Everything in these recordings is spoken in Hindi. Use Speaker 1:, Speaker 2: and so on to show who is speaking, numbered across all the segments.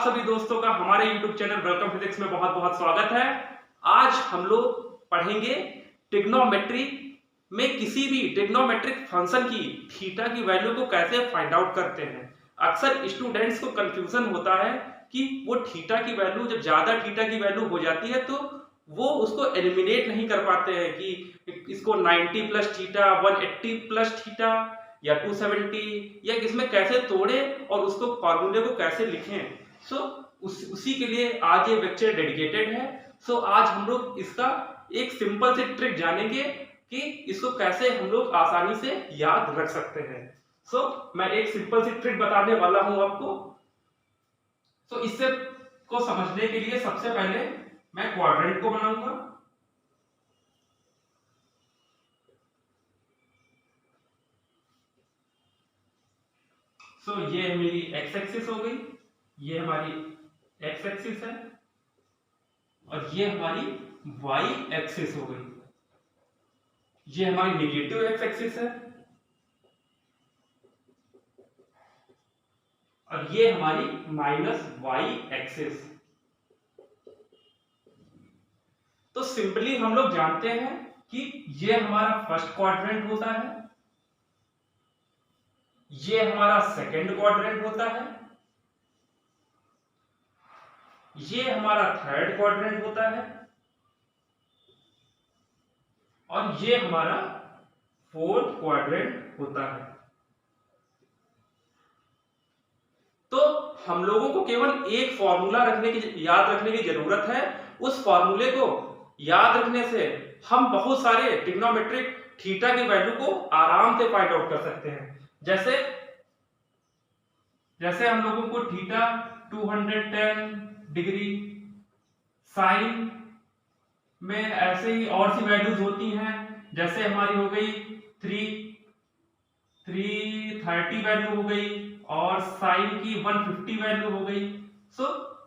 Speaker 1: आप सभी दोस्तों का हमारे YouTube चैनल वेलकम फिजिक्स में बहुत बहुत स्वागत है। आज हम लोग पढ़ेंगे ट्रिग्नोमेट्री में किसी भी ट्रिग्नोमेट्रिक फंक्शन की थीटा की वैल्यू को कैसे फाइंड आउट करते हैं। अक्सर स्टूडेंट्स को कंफ्यूजन होता है कि वो थीटा की वैल्यू जब ज्यादा थीटा की वैल्यू हो जाती है तो वो उसको एलिमिनेट नहीं कर पाते हैं कि इसको 90 प्लस थीटा 180 प्लस थीटा या 270 या इसमें कैसे तोड़े और उसको फॉर्मूले को कैसे लिखें। उसी के लिए आज ये लेक्चर डेडिकेटेड है। आज हम लोग इसका एक सिंपल सी ट्रिक जानेंगे कि इसको कैसे हम लोग आसानी से याद रख सकते हैं। मैं एक सिंपल सी ट्रिक बताने वाला हूं आपको। इससे को समझने के लिए सबसे पहले मैं क्वाड्रेंट को बनाऊंगा। ये मेरी एक्स एक्सिस हो गई, ये हमारी एक्स एक्सिस है और ये हमारी वाई एक्सिस हो गई। ये हमारी नेगेटिव एक्स एक्सिस है और ये हमारी माइनस वाई एक्सिस। तो सिंपली हम लोग जानते हैं कि ये हमारा फर्स्ट क्वाड्रेंट होता है, ये हमारा सेकंड क्वाड्रेंट होता है, ये हमारा थर्ड क्वाड्रेंट होता है और ये हमारा फोर्थ क्वाड्रेंट होता है। तो हम लोगों को केवल एक फॉर्मूला याद रखने की जरूरत है। उस फॉर्मूले को याद रखने से हम बहुत सारे ट्रिग्नोमेट्रिक थीटा की वैल्यू को आराम से फाइंड आउट कर सकते हैं। जैसे हम लोगों को थीटा 210 डिग्री, साइन में ऐसे ही और सी वैल्यूज होती हैं, जैसे हमारी हो गई 330 वैल्यू हो गई और साइन की 150 वैल्यू हो गई।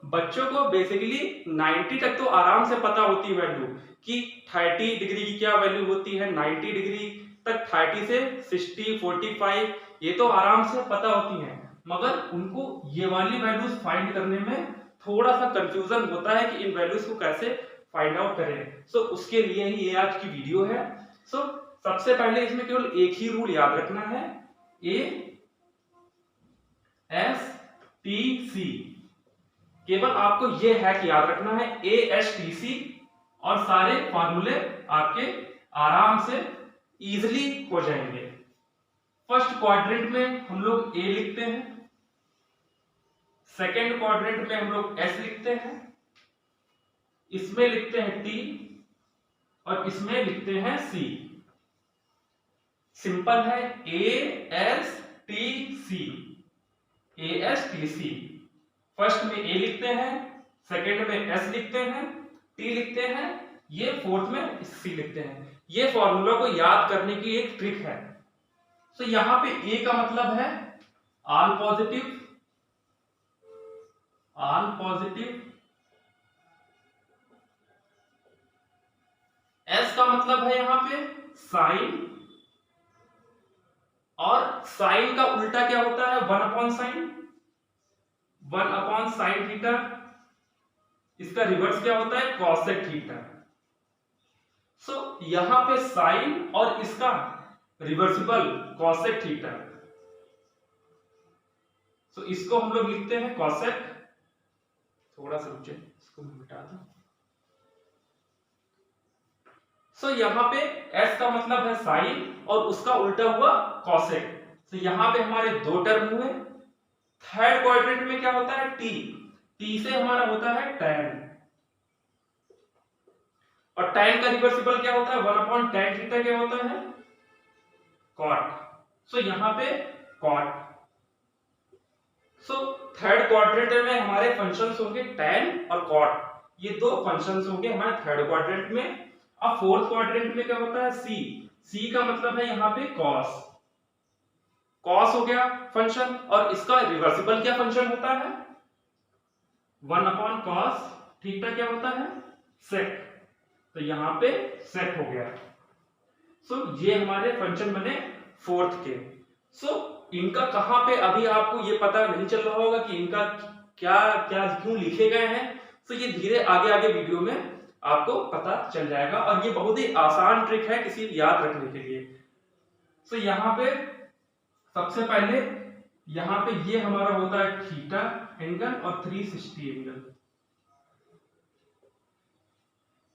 Speaker 1: बच्चों को बेसिकली 90 तक तो आराम से पता होती है वैल्यू कि 30 डिग्री की क्या वैल्यू होती है, 90 डिग्री तक 30 से 60 45 ये तो आराम से पता होती हैं, मगर उनको ये वाली वैल्यूज फाइंड करने में थोड़ा सा कंफ्यूजन होता है कि इन वैल्यूज को कैसे फाइंड आउट करें। उसके लिए ही ये आज की वीडियो है। सबसे पहले इसमें केवल एक ही रूल याद रखना है, ए एस टी सी। केवल आपको ये हैक याद रखना है, ए एस टी सी, और सारे फॉर्मूले आपके आराम से इजीली हो जाएंगे। फर्स्ट क्वाड्रेंट में हम लोग ए लिखते हैं, सेकेंड क्वाड्रेंट में हम लोग एस लिखते हैं, इसमें लिखते हैं टी और इसमें लिखते हैं सी। सिंपल है, A S T C, A S T C. First में ए लिखते हैं, सेकेंड में एस लिखते हैं, टी लिखते हैं, ये फोर्थ में सी लिखते हैं। ये फॉर्मूला को याद करने की एक ट्रिक है। यहां पे ए का मतलब है all positive, all positive. S का मतलब है यहां पे साइन, और साइन का उल्टा क्या होता है, 1 upon sine, 1 upon sine theta. इसका रिवर्स क्या होता है, कॉसेक थीटा। यहां पे साइन और इसका रिवर्सिबल कॉसेक थीटा। इसको हम लोग लिखते हैं कॉसेक। थोड़ा सा रुकिए, इसको मिटा दूं। यहां पे s का मतलब है साइन और उसका उल्टा हुआ कॉसेक। यहां पे हमारे दो टर्म हुए। थर्ड क्वाड्रेंट में क्या होता है, टी से हमारा होता है tan, और tan का रिवर्सिबल क्या होता है, 1 अपॉन tan थीटा क्या होता है, cot। यहां पे cot। थर्ड क्वाड्रेंट में हमारे फंक्शंस होंगे tan और cot, ये दो फंक्शंस होंगे हमारे थर्ड क्वाड्रेंट में। अब फोर्थ क्वाड्रेंट में क्या होता है, सी का मतलब है यहाँ पे कॉस हो गया फंक्शन, और इसका रिवर्सिबल क्या फंक्शन होता है, 1 अपॉन कॉस थीटा क्या होता है, सेक। यहाँ पे सेक हो गया। ये हमारे फंक्शन बने फोर्थ के। इनका कहां पे, अभी आपको ये पता नहीं चल रहा होगा कि इनका क्या क्या क्यों लिखे गए हैं, तो ये धीरे आगे आगे वीडियो में आपको पता चल जाएगा। और ये बहुत ही आसान ट्रिक है किसी याद रखने के लिए। तो यहाँ पे सबसे पहले यहाँ पे ये हमारा होता है थीटा एंगल और 360 एंगल।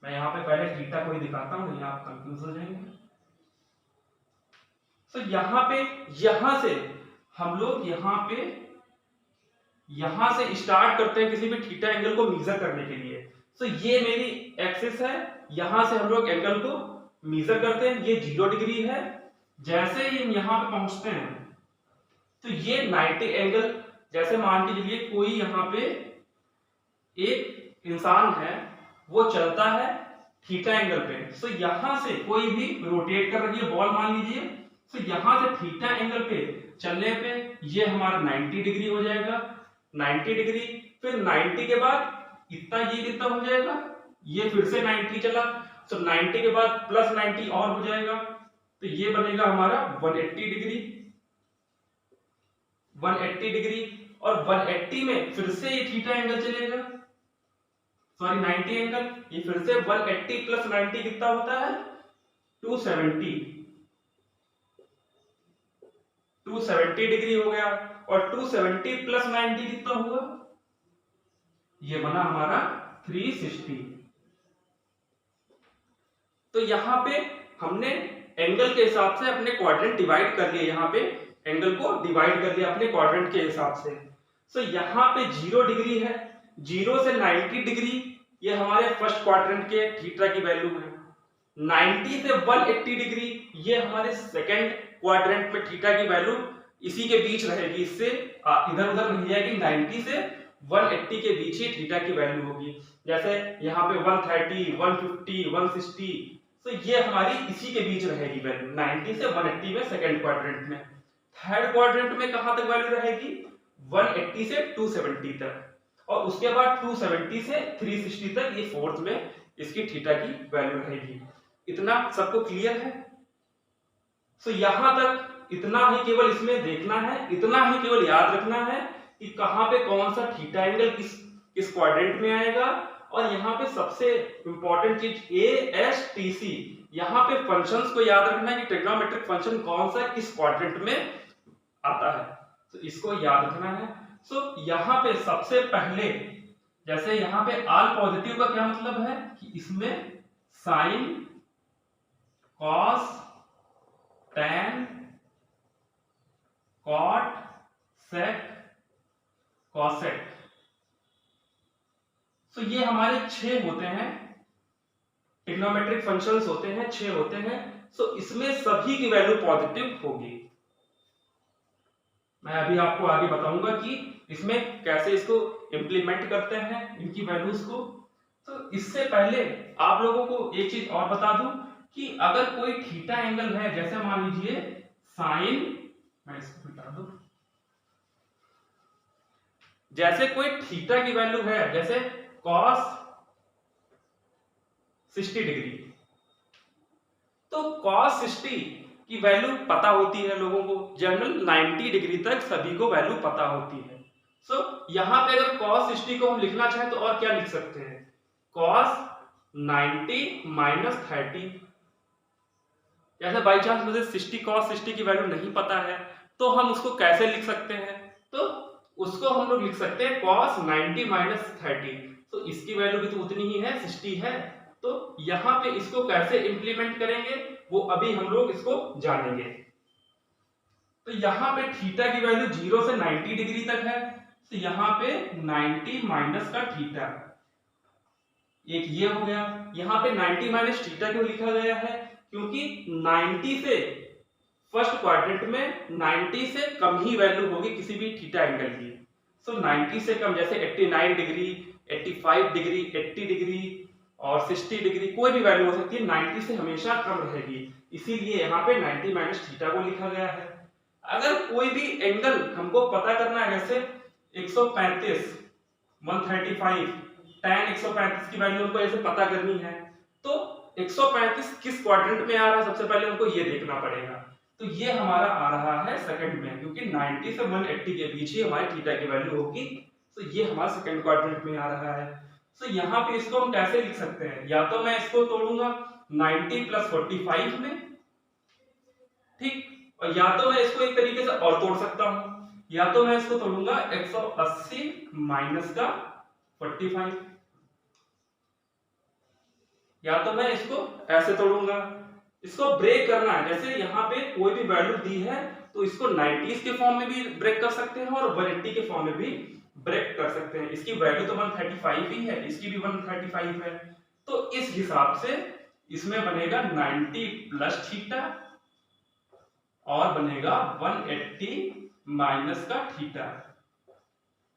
Speaker 1: मैं यहाँ पे पहले थीटा को ही दिखाता हूं, नहीं आप कंफ्यूज हो जाएंगे। तो यहाँ पे यहां से हम लोग यहां से स्टार्ट करते हैं किसी भी थीटा एंगल को मेजर करने के लिए। तो ये मेरी एक्सिस है, यहां से हम लोग एंगल को मेजर करते हैं, ये 0 डिग्री है। जैसे ही हम यहां पे पहुंचते हैं तो ये 90 एंगल, जैसे मान के चलिए कोई यहाँ पे एक इंसान है वो चलता है थीटा एंगल पे, तो यहां से कोई भी रोटेट कर रही है बॉल मान लीजिए, तो यहां से थीटा एंगल पे चलने पे ये हमारा 90 डिग्री हो जाएगा, 90 डिग्री। फिर 90 के बाद इतना ये कितना हो जाएगा, ये फिर से 90 चला, तो 90 के बाद प्लस 90 और हो जाएगा, तो ये बनेगा हमारा 180 डिग्री, 180 डिग्री। और 180 में फिर से ये थीटा एंगल चलेगा, सॉरी 90 एंगल, ये फिर से 180 प्लस 90 कितना होता है 270, 270 डिग्री हो गया। और 270 प्लस 90 कितना हुआ, ये बना हमारा 360। तो यहां पे हमने एंगल के हिसाब से अपने क्वाड्रेंट डिवाइड कर लिए, यहां पे एंगल को डिवाइड कर लिया अपने क्वाड्रेंट के हिसाब से। तो यहाँ पे 0 डिग्री है, 0 से 90 डिग्री ये हमारे फर्स्ट क्वाड्रेंट के थीटा की वैल्यू है, 90 से 180 डिग्री ये हमारे सेकंड क्वाड्रेंट में थीटा की वैल्यू इसी के बीच रहेगी, इससे इधर उधर नहीं जाएगी, 90 से 180 के बीच ही थीटा की वैल्यू होगी। जैसे यहाँ पे 130, 150, 160, तो ये हमारी इसी के बीच रहेगी वैल्यू, 90 से 180 में सेकंड क्वाड्रेंट में। थर्ड क्वाड्रेंट में कहां तक वैल्यू रहेगी, 180 से 270 तक, और उसके बाद 270 से 360 तक ये फोर्थ में इसकी थीटा की वैल्यू रहेगी। इतना सबको क्लियर है? तो यहां तक इतना ही केवल इसमें देखना है, इतना ही केवल याद रखना है कि कहां पे कौन सा थीटा एंगल किस क्वाड्रेंट में आएगा। और यहाँ पे सबसे इंपॉर्टेंट चीज ASTC, यहाँ पे फंक्शंस को याद रखना है कि ट्रिग्नोमेट्रिक फंक्शन कौन सा किस क्वाड्रेंट में आता है, तो इसको याद रखना है। तो यहाँ पे सबसे पहले जैसे यहाँ पे ऑल पॉजिटिव का क्या मतलब है कि इसमें साइन, कॉस, टैन, कॉट, सेक, कॉसेक, तो ये हमारे 6 होते हैं ट्रिग्नोमेट्रिक फंक्शंस होते हैं, 6 होते हैं। तो इसमें सभी की वैल्यू पॉजिटिव होगी। मैं अभी आपको आगे बताऊंगा कि इसमें कैसे इसको इंप्लीमेंट करते हैं इनकी वैल्यूज को। तो इससे पहले आप लोगों को एक चीज और बता दूं कि अगर कोई थीटा एंगल है, जैसे मान लीजिए साइन, मैं इसको मिटा दूं, जैसे कोई थीटा की वैल्यू है जैसे cos 60 डिग्री, तो cos 60 की वैल्यू पता होती है लोगों को, जनरल 90 डिग्री तक सभी को वैल्यू पता होती है। सो यहां पे अगर cos 60 को हम लिखना चाहें तो और क्या लिख सकते हैं, cos 90 माइनस 30। जैसे बाई चांस मुझे 60 cos 60 की वैल्यू नहीं पता है तो हम उसको कैसे लिख सकते हैं, तो उसको हम लोग लिख सकते हैं cos 90 माइनस 30। तो इसकी वैल्यू भी तो उतनी ही है, 60 है। तो यहां पे इसको कैसे इंप्लीमेंट करेंगे वो अभी हम लोग इसको जानेंगे। तो यहां पे थीटा की वैल्यू 0 से 90 डिग्री तक है, तो यहां पे 90 माइनस का थीटा, एक ये हो गया। यहां पे 90 माइनस थीटा क्यों लिखा गया है, क्योंकि 90 से फर्स्ट क्वाड्रेंट में 90 से कम ही वैल्यू होगी किसी भी थीटा एंगल की। सो 90 से कम, जैसे 89 डिग्री, 85 डिग्री, 80 डिग्री और 60 डिग्री, कोई भी वैल्यू हो सकती है, 90 से हमेशा कम रहेगी, इसीलिए यहाँ पे 90 माइनस थीटा को लिखा गया है। अगर कोई भी एंगल हमको पता करना है, जैसे 135, 135, tan 135 की वैल्यू हमको ऐसे पता करनी है, तो 135 किस क्वाड्रेंट में आ रहा है सबसे पहले हमको ये देखना पड़ेगा। तो ये हमारा आ रहा है सेकंड में, क्योंकि 90 से 180 के बीच ही हमारी थीटा की वैल्यू होगी तो ये हमारा सेकंड क्वाड्रेंट में आ रहा है। तो यहाँ पे इसको हम कैसे लिख सकते हैं, या तो मैं इसको तोड़ूंगा 90 + 45 में, ठीक, और या तो मैं इसको एक तरीके से और तोड़ सकता हूं, या तो मैं इसको तोड़ूंगा 180 माइनस का 45, या तो मैं इसको ऐसे तोड़ूंगा। इसको ब्रेक करना है, जैसे यहाँ पे कोई भी वैल्यू दी है तो इसको 90s के फॉर्म में भी ब्रेक कर सकते हैं और 180 के फॉर्म में भी ब्रेक कर सकते हैं। इसकी वैल्यू तो 135 ही है, इसकी भी 135 है, तो इस हिसाब से इसमें बनेगा 90 प्लस थीटा और बनेगा 180 माइनस का थीटा।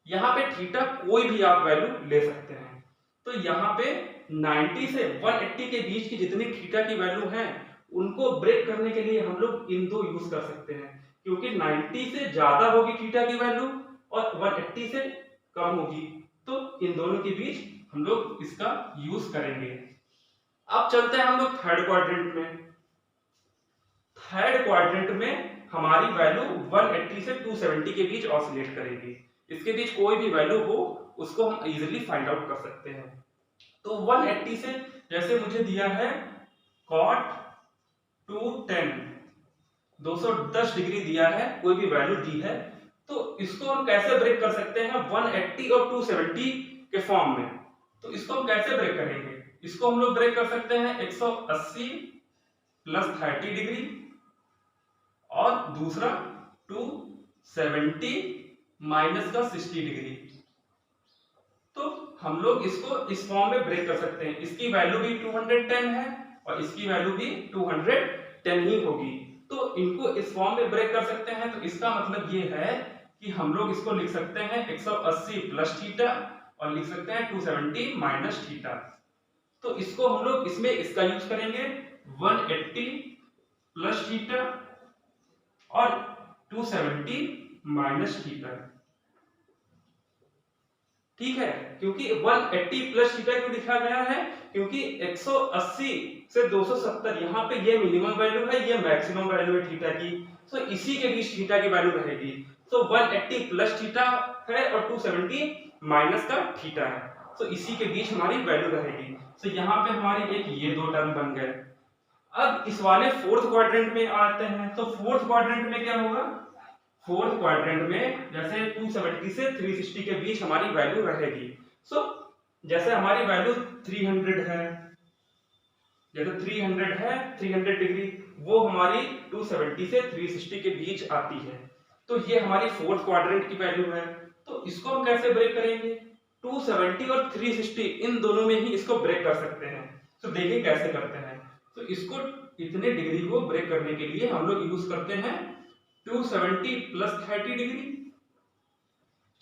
Speaker 1: यहाँ पे थीटा कोई भी आप वैल्यू ले सकते हैं। तो यहाँ पे 90 से 180 के बीच की जितनी थीटा की वैल्यू है उनको ब्रेक करने के लिए हम लोग इन दो यूज कर सकते हैं, क्योंकि 90 से ज्यादा होगी थीटा की वैल्यू और 180 से कम होगी, तो इन दोनों के बीच हम लोग इसका यूज करेंगे। अब चलते हैं हम लोग थर्ड क्वाड्रेंट में। थर्ड क्वाड्रेंट में हमारी वैल्यू 180 से 270 के बीच ऑसिलेट करेगी। इसके बीच कोई भी वैल्यू हो उसको हम इजीली फाइंड आउट कर सकते हैं। तो 180 से जैसे मुझे दिया है cot 210, 210 डिग्री दिया है, कोई भी वैल्यू दी है, तो इसको हम कैसे ब्रेक कर सकते हैं 180 और 270 के फॉर्म में। तो इसको हम कैसे ब्रेक करेंगे, इसको हम लोग ब्रेक कर सकते हैं 180 + 30 डिग्री और दूसरा 270 माइनस का 60 डिग्री। तो हम लोग इसको इस फॉर्म में ब्रेक कर सकते हैं। इसकी वैल्यू भी 210 है और इसकी वैल्यू भी 210 ही होगी, तो इनको इस फॉर्म में ब्रेक कर सकते हैं। तो इसका मतलब ये है कि हम लोग इसको लिख सकते हैं 180 प्लस थीटा और लिख सकते हैं 270 माइनस थीटा। तो इसको हम लोग इसमें इसका यूज करेंगे 180 प्लस थीटा और 270 माइनस थीटा, ठीक है। क्योंकि 180 प्लस थीटा क्यों लिखा गया है, क्योंकि 180 से 270 यहाँ पे ये मिनिमम वैल्यू है, ये मैक्सिमम वैल्यू है थीटा की, तो इसी के बीच थीटा की वैल्यू रहेगी। तो 180 प्लस थीटा है और 270 माइनस का थीटा है, तो इसी के बीच हमारी वैल्यू रहेगी। तो यहाँ पे हमारी एक ये दो टर्म बन गए। अब इस वाले फोर्थ क्वाड्रेंट में आते हैं। तो फोर्थ क्वाड्रेंट में क्या होगा, फोर्थ क्वाड्रेंट में जैसे 270 से 360 के बीच हमारी वैल्यू रहेगी। सो जैसे हमारी वैल्यू 300 है, जैसे 300 है 300 डिग्री, वो हमारी 270 से 360 के बीच आती है। तो ये हमारी फोर्थ क्वाड्रेंट की वैल्यू है। तो इसको हम कैसे ब्रेक करेंगे, 270 और 360 इन दोनों में ही इसको ब्रेक कर सकते हैं। तो देखिए कैसे करते हैं। तो इसको इतने डिग्री को ब्रेक करने के लिए हम लोग यूज करते हैं 270 + 30 डिग्री।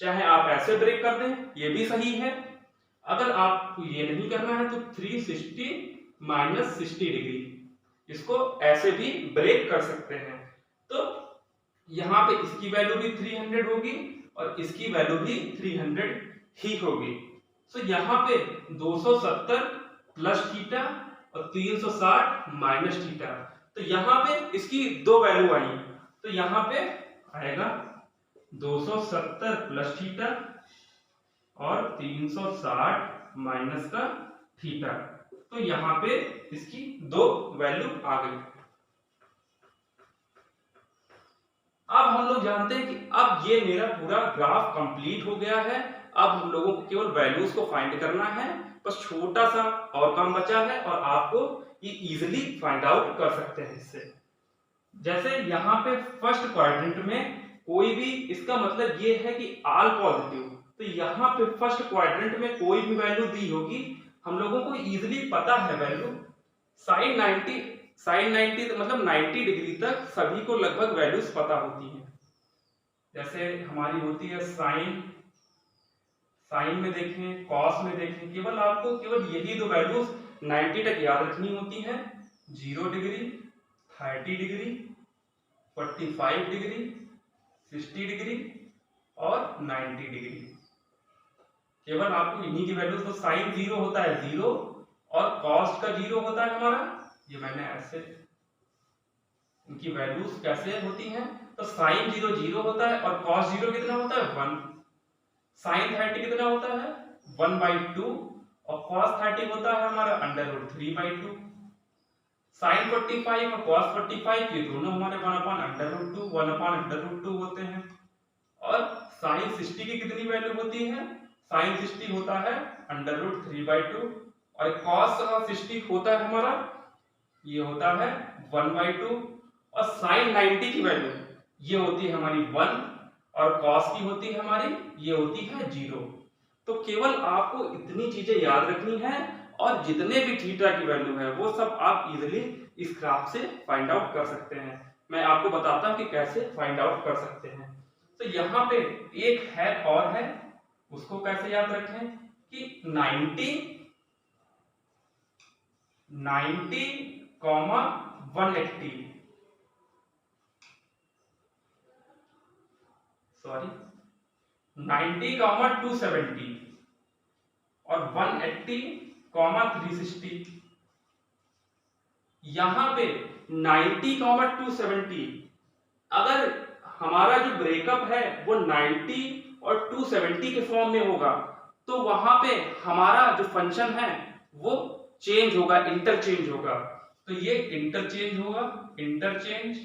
Speaker 1: चाहे आप ऐसे ब्रेक कर दें, ये भी सही है। अगर आपको ये नहीं करना है तो 360 - 60 डिग्री, इसको ऐसे भी ब्रेक कर सकते हैं। तो यहाँ पे इसकी वैल्यू भी 300 होगी और इसकी वैल्यू भी 300 ही होगी। तो यहाँ पे 270 प्लस थीटा और 360 माइनस थीटा, तो यहाँ पे इसकी दो वैल्यू आई, तो यहाँ पे आएगा 270 प्लस थीटा और 360 माइनस का थीटा। तो यहाँ पे इसकी दो वैल्यू आ गई। अब हम लोग जानते हैं कि अब ये मेरा पूरा ग्राफ कंप्लीट हो गया है। अब हम लोगों को केवल वैल्यूज को फाइंड करना है, बस छोटा सा और काम बचा है और आपको ये इजीली फाइंड आउट कर सकते हैं इससे। जैसे यहाँ पे फर्स्ट क्वाड्रेंट में कोई भी, इसका मतलब ये है कि ऑल पॉजिटिव, तो यहाँ पे फर्स्ट क्वाड्रेंट में कोई भी वैल्यू दी होगी हम लोगों को इजीली पता है वैल्यू। साइन 90 मतलब 90 डिग्री तक सभी को लगभग वैल्यूज पता होती हैं। जैसे हमारी होती है साइन में देखें, कॉस में देखें, केवल आपको केवल यही दो वैल्यूज 90 तक याद रखनी होती हैं, 0 डिग्री, 30 डिग्री, 45 डिग्री, 60 डिग्री और 90 डिग्री। केवल आपको इन्हीं की वैल्यूज, तो साइन 0 होता है 0 और कॉस का 0 होता है हमारा, ये मैंने ऐसे, इनकी वैल्यूज कैसे होती हैं, तो साइन 0 0 होता है और कॉस 0 कितना होता है 1। साइन 30 कितना होता है 1/2 और cos 30 होता है हमारा √3/2। साइन 45 और cos 45 ये दोनों हमारे 1/√2 होते हैं। और साइन 60 की कितनी वैल्यू होती है, साइन 60 होता है √3/2 और cos 60 होता है हमारा, ये होता है 1/2 और साइन 90 की वैल्यू ये होती है हमारी 1 और cos की होती है हमारी, ये होती है 0। तो केवल आपको इतनी चीजें याद रखनी है और जितने भी थीटा की वैल्यू है वो सब आप इजीली इस ग्राफ से फाइंड आउट कर सकते हैं। मैं आपको बताता हूं कि कैसे फाइंड आउट कर सकते हैं। तो यहाँ पे एक है और है, उसको कैसे याद रखें कि 90 180 सॉरी 90 270 और 180 360। यहां पे 90 270 अगर हमारा जो ब्रेकअप है वो 90 और 270 के फॉर्म में होगा तो वहां पे हमारा जो फंक्शन है वो चेंज होगा, इंटरचेंज होगा। तो ये इंटरचेंज होगा, इंटरचेंज।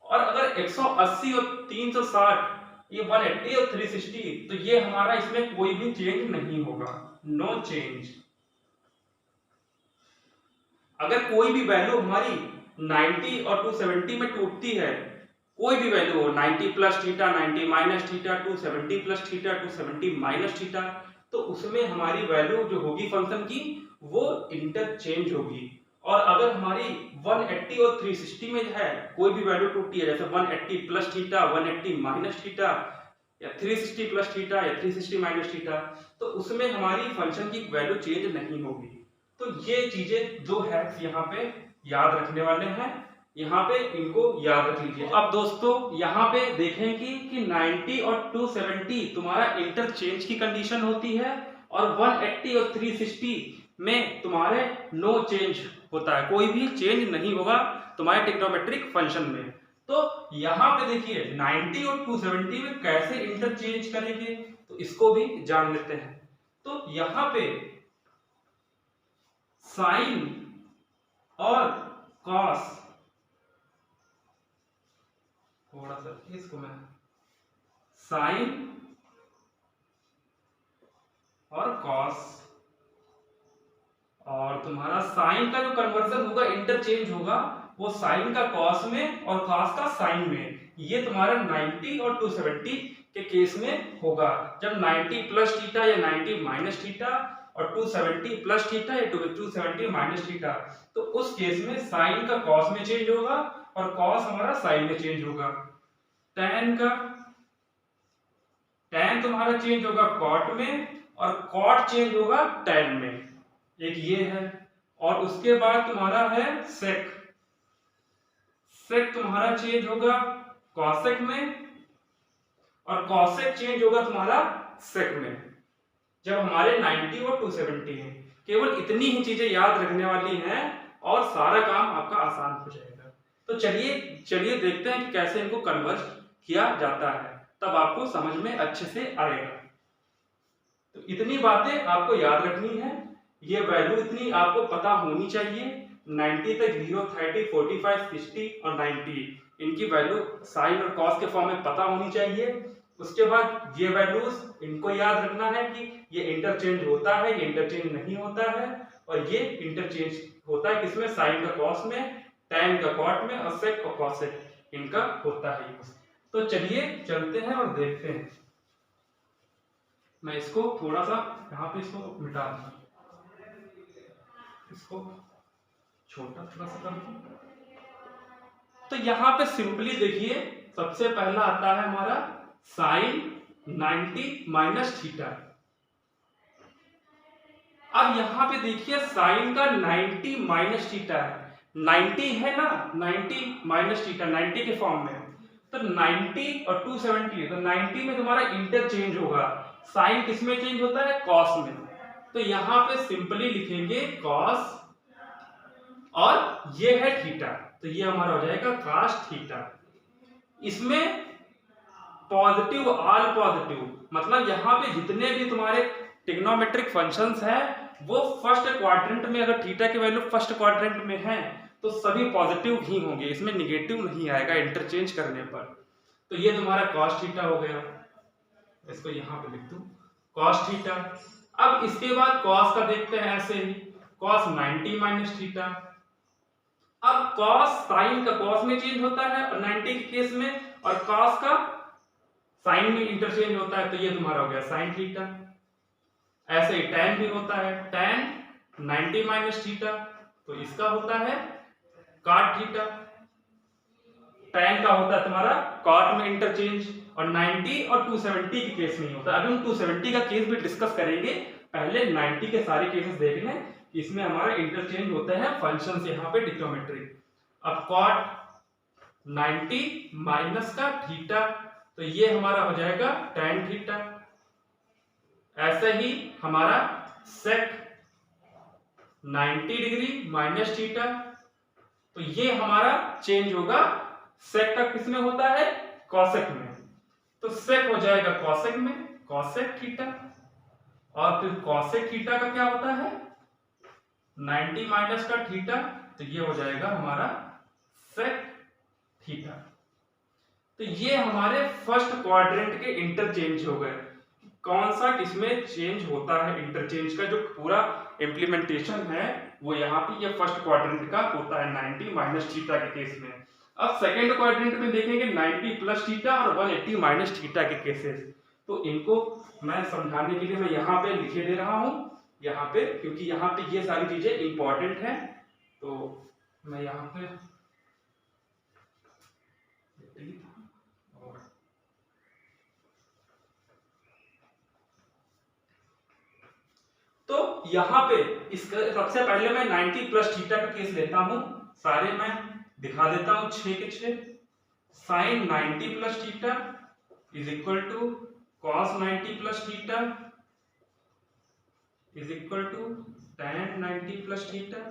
Speaker 1: और अगर 180 और 360 ये 180 और 360 तो ये हमारा इसमें कोई भी चेंज नहीं होगा, नो चेंज। अगर कोई भी वैल्यू हमारी 90 और 270 में टूटती है, कोई भी वैल्यू हो 90 plus theta, 90 minus theta, 270 plus theta, 270 minus theta, तो उसमें हमारी वैल्यू जो होगी फंक्शन की वो इंटरचेंज होगी। और अगर हमारी 180 और 360 में है कोई भी वैल्यू टूटती है, जैसे 180 प्लस थीटा, 180 माइनस थीटा या 360 प्लस थीटा या 360 माइनस थीटा, तो उसमें हमारी फंक्शन की वैल्यू चेंज नहीं होगी। तो ये चीजें जो है यहाँ पे याद रखने वाले हैं, यहाँ पे इनको याद रख लीजिए। अब दोस्तों यहाँ पे देखेंगे कि 90 और 270 तुम्हारा इंटरचेंज की कंडीशन होती है और 180 और 360 में तुम्हारे नो चेंज होता है, कोई भी चेंज नहीं होगा तुम्हारे ट्रिग्नोमेट्रिक फंक्शन में। तो यहाँ पे देखिए 90 और 270 में कैसे इंटरचेंज करेंगे तो इसको भी जान लेते हैं। तो यहाँ पे साइन और कॉस, थोड़ा सा इसको मैं, साइन और कॉस, और तुम्हारा साइन का जो कन्वर्जन होगा, इंटरचेंज होगा, वो साइन का कॉस में और कॉस का साइन में, ये तुम्हारा 90 और 270 के केस में होगा। जब 90 प्लस थीटा या 90 माइनस थीटा और 270 प्लस थीटा या 270 माइनस थीटा, तो उस केस में साइन का कॉस में चेंज होगा और कॉस हमारा साइन में चेंज होगा। टैन का, टैन तुम्हारा चेंज होगा कॉट में और कॉट चेंज होगा टैन में, एक ये है। और उसके बाद तुम्हारा है सेक, सेक तुम्हारा चेंज होगा कॉसेक में और कॉसेक चेंज होगा तुम्हारा सेक में, जब हमारे 90 और 270 हैं। केवल इतनी ही चीजें याद रखने वाली हैं और सारा काम आपका आसान हो जाएगा। तो चलिए देखते हैं कि कैसे इनको कन्वर्ट किया जाता है, तब आपको समझ में अच्छे से आएगा। तो इतनी बातें आपको याद रखनी है, ये वैल्यू इतनी आपको पता होनी चाहिए। 90 तक 0, 30, 45, 60 और 90 इनकी वैल्यू साइन और कॉस के फॉर्म में पता होनी चाहिए। उसके बाद ये वैल्यूज इनको याद रखना है कि ये इंटरचेंज होता है, ये इंटरचेंज नहीं होता है, और ये इंटरचेंज होता है किसमें, साइन का कॉस में, टैन का कॉट में और सेक और कॉसेक इनका होता है। तो चलिए चलते हैं और देखते हैं। मैं इसको थोड़ा सा यहाँ पे इसको मिटा दूं, इसको छोटा थोड़ा सा कर दूं। तो यहाँ पे सिंपली देखिए, सबसे पहला आता है हमारा साइन 90 माइनस थीटा। अब यहाँ पे देखिए साइन का 90 माइनस थीटा है, 90 है ना, 90 माइनस थीटा 90 के फॉर्म में, तो 90 और 270, तो 90 में तुम्हारा इंटरचेंज होगा, साइन किसमें चेंज होता है, कॉस में। तो यहाँ पे सिंपली लिखेंगे कॉस और ये है थीटा, तो ये हमारा हो जाएगा कॉस थीटा। इसमें पॉजिटिव ऑल पॉजिटिव, मतलब यहाँ पे जितने भी तुम्हारे ट्रिग्नोमेट्रिक फंक्शंस हैं वो फर्स्ट क्वाड्रेंट में, अगर थीटा की वैल्यू फर्स्ट क्वाड्रेंट में है तो सभी पॉजिटिव ही होंगे, इसमें निगेटिव नहीं आएगा इंटरचेंज करने पर। तो ये तुम्हारा कॉस थीटा हो गया, इसको यहाँ पे लिख दूं कॉस थीटा। अब इसके बाद कॉस का देखते हैं ऐसे ही, कॉस 90 माइनस थीटा। अब कॉस साइन का कॉस में चेंज होता है और 90 के केस में, और कॉस का साइन में इंटरचेंज होता है, तो ये तुम्हारा हो गया साइन थीटा। ऐसे ही tan भी होता है, tan 90 माइनस थीटा, तो इसका होता है cot थीटा। tan का होता है तुम्हारा cot में इंटरचेंज, और 90 और 270 के केस नहीं होता। अभी हम 270 का केस भी डिस्कस करेंगे, पहले 90 के सारे केसेस देख लें, इसमें हमारा इंटरचेंज होते हैं फंक्शंस यहाँ पे ट्रिग्नोमेट्रिक। अब cot 90 माइनस का थीटा, तो ये हमारा हो जाएगा tan थीटा। ऐसे ही हमारा sec 90 डिग्री माइनस थीटा, तो ये हमारा चेंज होगा sec का किस में होता है, cosec में, तो sec हो जाएगा cosec में, cosec थीटा। और फिर cosec थीटा का क्या होता है 90 माइनस का थीटा, तो ये हो जाएगा हमारा sec थीटा। तो ये हमारे फर्स्ट क्वाड्रेंट के इंटरचेंज हो गए। कौन सा किसमें चेंज होता है इंटरचेंज का जो पूरा इंप्लीमेंटेशन है वो यहाँ पे ये फर्स्ट क्वाड्रेंट का होता है 90 माइनस थीटा के केस में। अब सेकंड क्वाड्रेंट में देखेंगे 90 प्लस थीटा और 180 माइनस थीटा के केसेस। तो इनको मैं समझाने के लिए मैं यहाँ पे लिखे दे रहा हूँ यहाँ पे, क्योंकि यहाँ पे ये सारी चीजें इंपॉर्टेंट हैं। तो मैं यहाँ पे तो यहाँ पे इसका सबसे पहले मैं 90 प्लस थीटा का केस लेता हूं, सारे मैं दिखा देता हूं 6 के 6। Sine 90 plus theta is equal to cos 90 plus theta is equal to tan 90 plus theta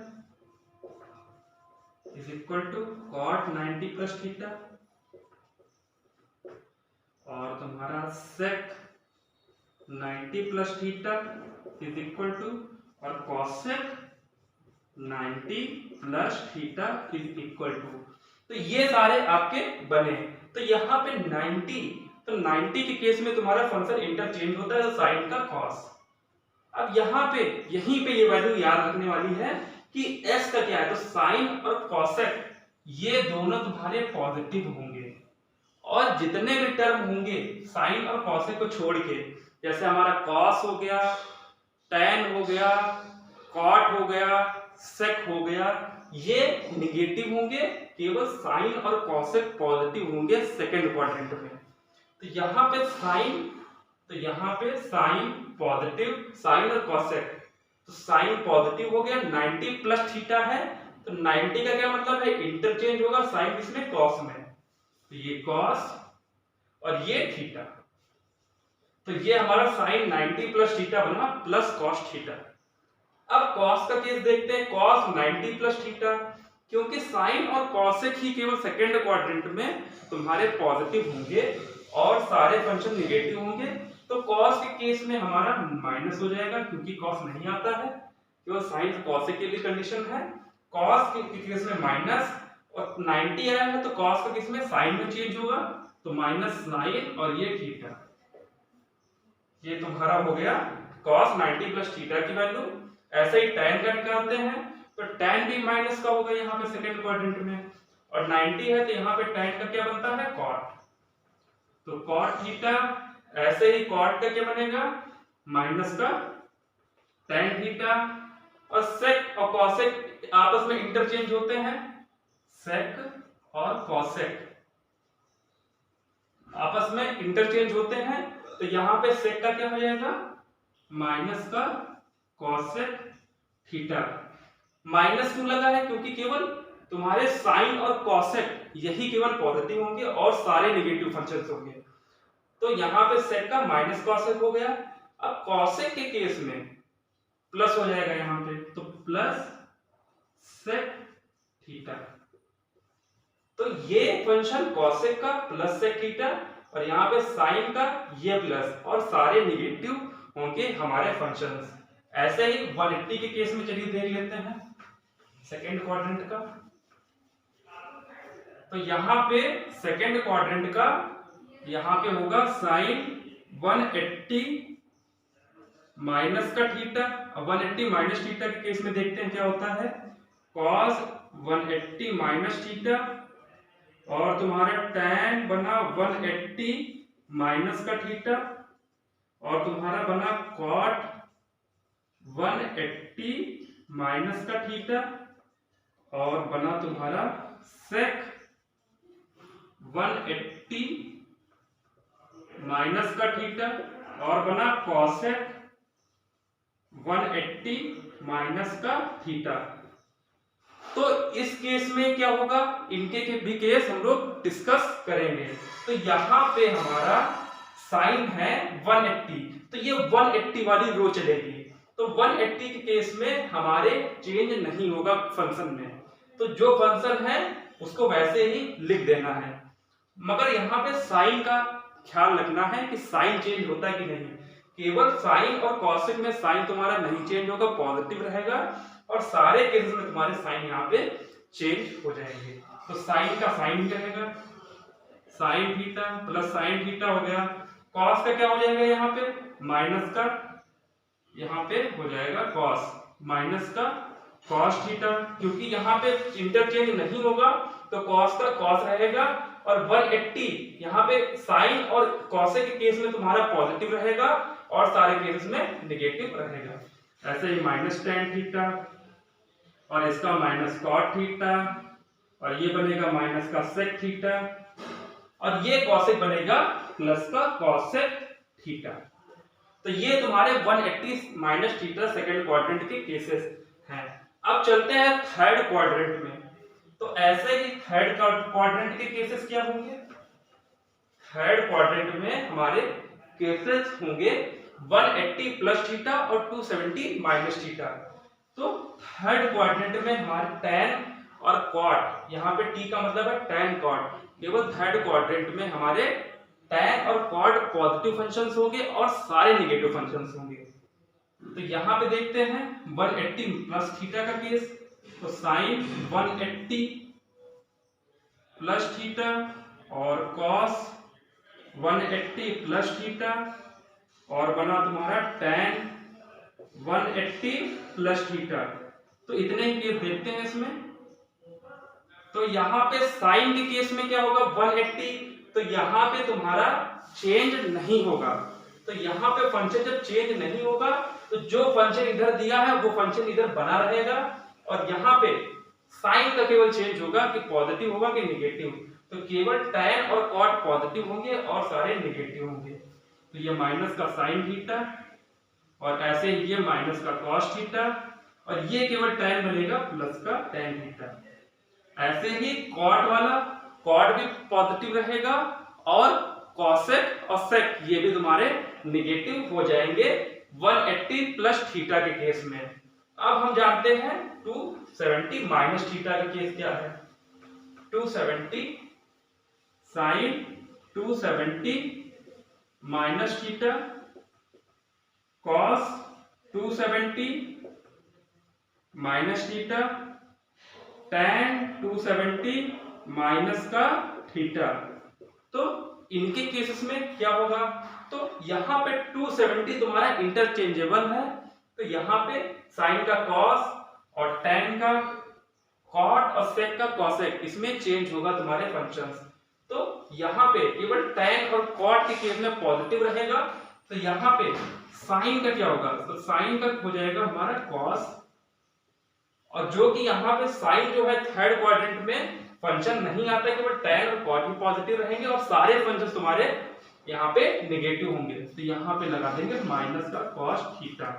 Speaker 1: is equal to cot 90 plus theta, और तुम्हारा sec 90 plus theta is equal to और cosec 90 plus theta is equal to. तो ये सारे आपके बने। तो यहाँ पे 90, तो 90 के केस में तुम्हारा फंक्शन इंटरचेंज होता है साइन का cos। अब यहाँ पे यहीं पे ये वैल्यू याद रखने वाली है कि s का क्या है, तो साइन और cosec ये दोनों तुम्हारे पॉजिटिव होंगे, और जितने भी टर्म होंगे साइन और cosec को छोड़ के, जैसे हमारा cos हो गया, tan हो गया, cot हो गया, sec हो गया, ये निगेटिव होंगे, केवल साइन और cosec पॉजिटिव होंगे सेकंड क्वाड्रेंट में। तो यहाँ पे साइन, तो यहाँ पे साइन पॉजिटिव, साइन और cosec, तो साइन पॉजिटिव हो गया, 90 प्लस थीटा है, तो 90 का क्या मतलब है इंटरचेंज होगा साइन किसमें, cos में, तो ये cos और ये थीटा, तो ये हमारा साइन 90 प्लस थीटा बना प्लस cos थीटा। अब cos का केस देखते हैं, cos 90 प्लस थीटा, क्योंकि साइन और cosec ही केवल सेकंड क्वाड्रेंट में तुम्हारे पॉजिटिव होंगे और सारे फंक्शन निगेटिव होंगे, तो cos के केस में हमारा माइनस हो जाएगा, क्योंकि cos नहीं आता है, केवल साइन cosec के लिए कंडीशन है। cos के केस में माइनस, और 90 आया है तो cos का केस में साइन में चेंज होगा, तो -9 और ये थीटा, ये तुम्हारा हो गया cos 90 प्लस थीटा की वैल्यू। ऐसे ही tan का निकालते हैं, तो tan भी माइनस का होगा यहाँ पे सेकंड क्वाड्रेंट में, और 90 है तो यहाँ पे tan का क्या बनता है cot, तो cot थीटा। ऐसे ही cot का क्या बनेगा माइनस का tan थीटा, और sec और cosec आपस में इंटरचेंज होते हैं, sec और cosec आपस में इंटरचेंज होते हैं, तो यहाँ पे sec का क्या हो जाएगा माइनस का cosec थीटा। माइनस क्यों लगा है, क्योंकि केवल तुम्हारे साइन और cosec यही केवल पॉजिटिव होंगे और सारे नेगेटिव फंक्शंस होंगे, तो यहाँ पे sec का माइनस cosec हो गया। अब cosec के केस में प्लस हो जाएगा यहाँ पे, तो प्लस sec थीटा, तो ये फंक्शन cosec का प्लस sec थीटा और यहाँ पे साइन का ये प्लस, और सारे निगेटिव होंगे हमारे फंक्शंस। ऐसे ही 180 के केस में चलिए देख लेते हैं सेकेंड क्वाड्रेंट का। तो यहाँ पे सेकेंड क्वाड्रेंट का यहाँ पे होगा साइन 180 माइनस का थीटा। 180 माइनस थीटा के केस में देखते हैं क्या होता है, कॉस 180 माइनस थीटा, और तुम्हारा tan बना 180 माइनस का थीटा, और तुम्हारा बना cot 180 माइनस का थीटा, और बना तुम्हारा sec 180 माइनस का थीटा, और बना cosec 180 माइनस का थीटा। तो इस केस में क्या होगा, इनके के भी केस हम लोग डिस्कस करेंगे। तो यहाँ पे हमारा साइन है 180, तो ये 180 वाली रो चलेगी। तो 180 के केस में हमारे चेंज नहीं होगा फंक्शन में, तो जो फंक्शन है उसको वैसे ही लिख देना है। मगर यहाँ पे साइन का ख्याल रखना है कि साइन चेंज होता है कि नहीं। केवल साइन और कॉसेक में साइन तुम्हारा नहीं चेंज होगा, पॉजिटिव रहेगा, और सारे केसेस में तुम्हारे साइन यहाँ पे चेंज हो जाएंगे। तो साइन का साइन रहेगा sine theta plus sine theta हो गया। कॉस का क्या हो जाएगा, यहाँ पे माइनस का, यहाँ पे हो जाएगा कॉस माइनस का कॉस थीटा, क्योंकि यहाँ पे इंटरचेंज नहीं होगा तो कॉस का कॉस रहेगा, और 180 यहाँ पे साइन और कॉसेक के केस में तुम्हारा पॉजिटिव रहेगा और सारे केसेस में नेगेटिव रहेगा। ऐसे ही माइनस tan थीटा, और इसका माइनस कॉट थीटा, और ये बनेगा माइनस का सेक थीटा, और ये कॉसेक बनेगा प्लस का कॉसेक थीटा। तो ये तुम्हारे 180 माइनस थीटा सेकेंड क्वाड्रेंट के केसेस हैं। अब चलते हैं थर्ड क्वाड्रेंट में। तो ऐसे ही थर्ड क्वाड्रेंट के केसेस क्या होंगे, थर्ड क्वाड्रेंट में हमारे केसेस होंगे 180 प्लस थीटा और 270 माइनस थीटा। तो थर्ड क्वाड्रेंट में हमारे tan और cot, यहाँ पे t का मतलब है tan cot, केवल थर्ड क्वाड्रेंट में हमारे tan और cot पॉजिटिव फंक्शंस होंगे और सारे नेगेटिव फंक्शंस होंगे। तो यहाँ पे देखते हैं 180 प्लस थीटा का केस। तो साइन 180 प्लस थीटा और cos 180 प्लस थीटा, और बना तुम्हारा tan 180 प्लस थीटा। तो इतने ही केस देखते हैं इसमें। तो यहाँ पे साइन के केस में क्या होगा 180, तो यहाँ पे तुम्हारा चेंज नहीं होगा। तो यहाँ पे फंक्शन जब चेंज नहीं होगा तो जो फंक्शन इधर दिया है वो फंक्शन इधर बना रहेगा, और यहाँ पे साइन का केवल चेंज होगा कि पॉजिटिव होगा कि निगेटिव। तो केवल tan और cot पॉजिटिव होंगे और सारे निगेटिव होंगे। तो ये माइनस का साइन थीटा, और ऐसे ही ये माइनस का cos थीटा, और ये केवल tan बनेगा प्लस का tan थीटा। ऐसे ही cot वाला, cot भी पॉजिटिव रहेगा, और cosec और sec ये भी तुम्हारे निगेटिव हो जाएंगे 180 प्लस थीटा के केस में। अब हम जानते हैं 270 माइनस थीटा का केस क्या है। 270 sine 270 minus theta, cos 270 minus theta, tan 270 minus का थीटा। तो इनके केसेस में क्या होगा, तो यहाँ पे 270 तुम्हारा इंटरचेंजेबल है, तो यहाँ पे साइन का cos और tan का cot और sec का cosec, इसमें चेंज होगा तुम्हारे फंक्शंस। तो यहाँ पे केवल tan और cot के केस में पॉजिटिव रहेगा, तो यहाँ पे साइन का क्या होगा, तो साइन का हो जाएगा हमारा cos, और जो कि यहाँ पे साइन जो है थर्ड क्वाड्रेंट में फंक्शन नहीं आता है, केवल tan और cot ही पॉजिटिव रहेंगे और सारे फंक्शंस तुम्हारे यहाँ पे नेगेटिव होंगे। तो यहाँ पे लगा देंगे माइनस का cos थीटा।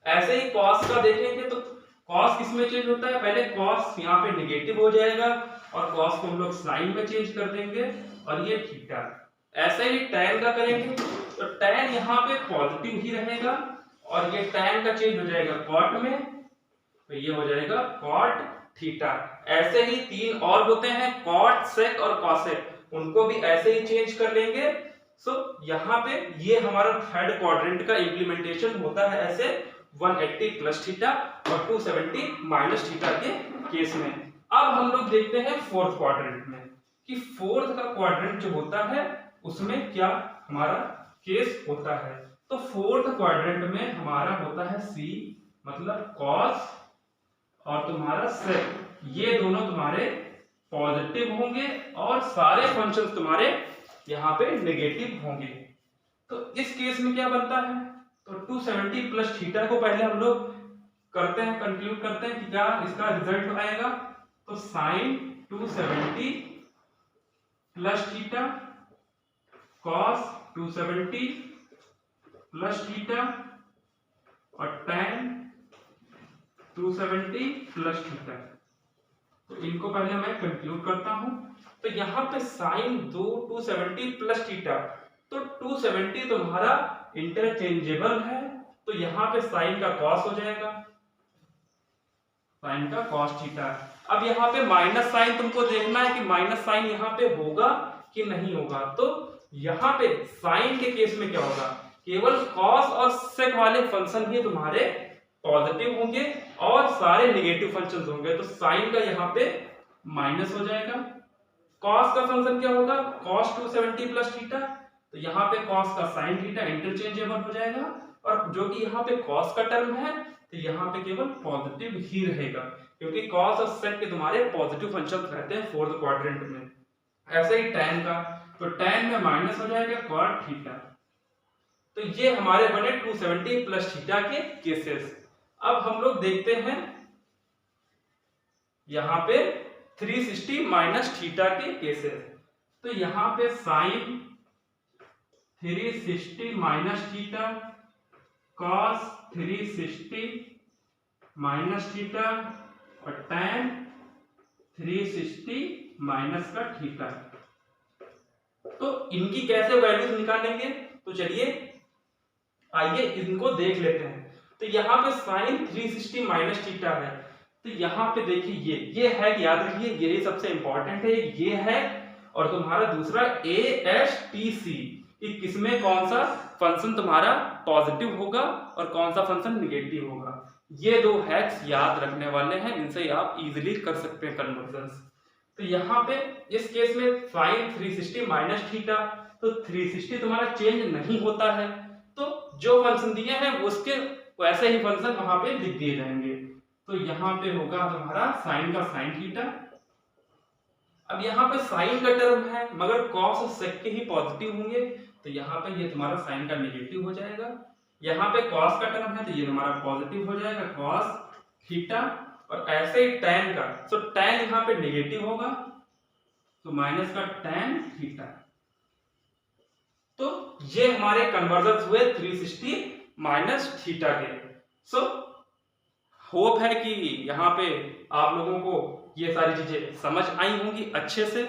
Speaker 1: ऐसे ही cos का देखेंगे तो cos किसमें चेंज होता है, पहले cos यहाँ पे नेगेटिव हो जाएगा और cos को हम लोग साइन में चेंज कर देंगे, और ये थीटा। ऐसे ही tan का करेंगे तो tan यहाँ पे पॉजिटिव ही रहेगा, और ये tan का चेंज हो जाएगा cot में, तो ये हो जाएगा cot थीटा। ऐसे ही तीन और होते हैं cot, sec और cosec, उनको भी ऐसे ही चेंज कर लेंगे। सो यहाँ पे ये हमारा थर्ड क्वाड्रेंट का इंप्लीमेंटेशन होता है ऐसे 180 प्लस थीटा और 270 माइनस थीटा के केस में। अब हम लोग देखते हैं फोर्थ क्वाड्रेंट में कि फोर्थ का क्वाड्रेंट जो होता है उसमें क्या हमारा केस होता है। तो फोर्थ क्वाड्रेंट में हमारा होता है सी मतलब कॉस और तुम्हारा सेक, ये दोनों तुम्हारे पॉजिटिव होंगे और सारे फंक्शंस तुम्हारे यहाँ पे नेगेटिव होंगे। तो इस केस में क्या बनता है, तो 270 प्लस थीटा को पहले हम लोग करते हैं, कंक्लूड करते हैं कि क्या इसका रिजल्ट आएगा। तो sine 270 plus theta cos 270 plus theta और tan 270 प्लस थीटा। तो इनको पहले मैं कंक्लूड करता हूं। तो यहाँ पे साइन 270 प्लस थीटा, तो 270 तुम्हारा इंटरचेंजेबल है, तो यहाँ पे साइन का कॉस हो जाएगा, साइन का कॉस थीटा। अब यहाँ पे माइनस साइन तुमको देखना है कि माइनस साइन यहाँ पे होगा कि नहीं होगा। तो यहाँ पे साइन के केस में क्या होगा, केवल कॉस और सेक वाले फंक्शन ही तुम्हारे पॉजिटिव होंगे और सारे नेगेटिव फंक्शंस होंगे। तो साइन का यहाँ पे माइनस हो जाएगा। कॉस का फंक्शन क्या होगा, कॉस 270 प्लस थीटा, तो यहाँ पे कॉस का साइन थीटा इंटरचेंजेबल हो जाएगा और जो कि यहाँ पे कॉस का टर्म है तो यहाँ पे केवल पॉजिटिव ही रहेगा, क्योंकि कॉस और सेक के तुम्हारे पॉजिटिव फंक्शंस रहते हैं फोर्थ क्वाड्रेंट में। ऐसे ही tan का, तो tan में माइनस हो जाएगा cot थीटा। तो ये हमारे बने 270 प्लस थीटा के केसेस। अब हम लोग देखते हैं यहां पे 360 माइनस थीटा के केसेस। तो यहां पे sine 360 minus theta, cos 360 minus theta और tan 360 माइनस का थीटा। तो इनकी कैसे वैल्यूज निकालेंगे, तो चलिए आइए इनको देख लेते हैं। तो यहाँ पे साइन 360 माइनस थीटा है, तो यहाँ पे देखिए ये है, याद रखिए यही सबसे इंपॉर्टेंट है, ये है और तुम्हारा दूसरा ASTC कि किसमें कौन सा फंक्शन तुम्हारा पॉजिटिव होगा और कौन सा फंक्शन निगेटिव होगा। ये दो हैक्स याद रखने वाले हैं, इनसे आप इजीली कर सकते हैं कन्वर्जन्स। तो यहाँ पे इस केस में साइन 360 माइनस थीटा, तो 360 तुम्हारा चेंज नहीं होता है, तो जो फंक्शन दिए हैं उसके वैसे ही फंक्शन वहां पे लिख दिए जाएंगे। तो यहाँ पे होगा तुम्हारा साइन का साइन थीटा। अब यहाँ पे साइन का टर्म है मगर कॉस और सेक के ही पॉजिटिव होंगे, तो यहाँ पे ये तुम्हारा साइन का नेगेटिव हो जाएगा। यहाँ पे कॉस का टर्म है तो ये तुम्हारा पॉजिटिव हो जाएगा कॉस थीटा, और ऐसे ही tan का, तो tan यहाँ पे नेगेटिव होगा तो माइनस का tan थीटा। तो ये हमारे कन्वर्जन हुए 360 माइनस थीटा के। सो होप है कि यहाँ पे आप लोगों को ये सारी चीजें समझ आई होंगी अच्छे से।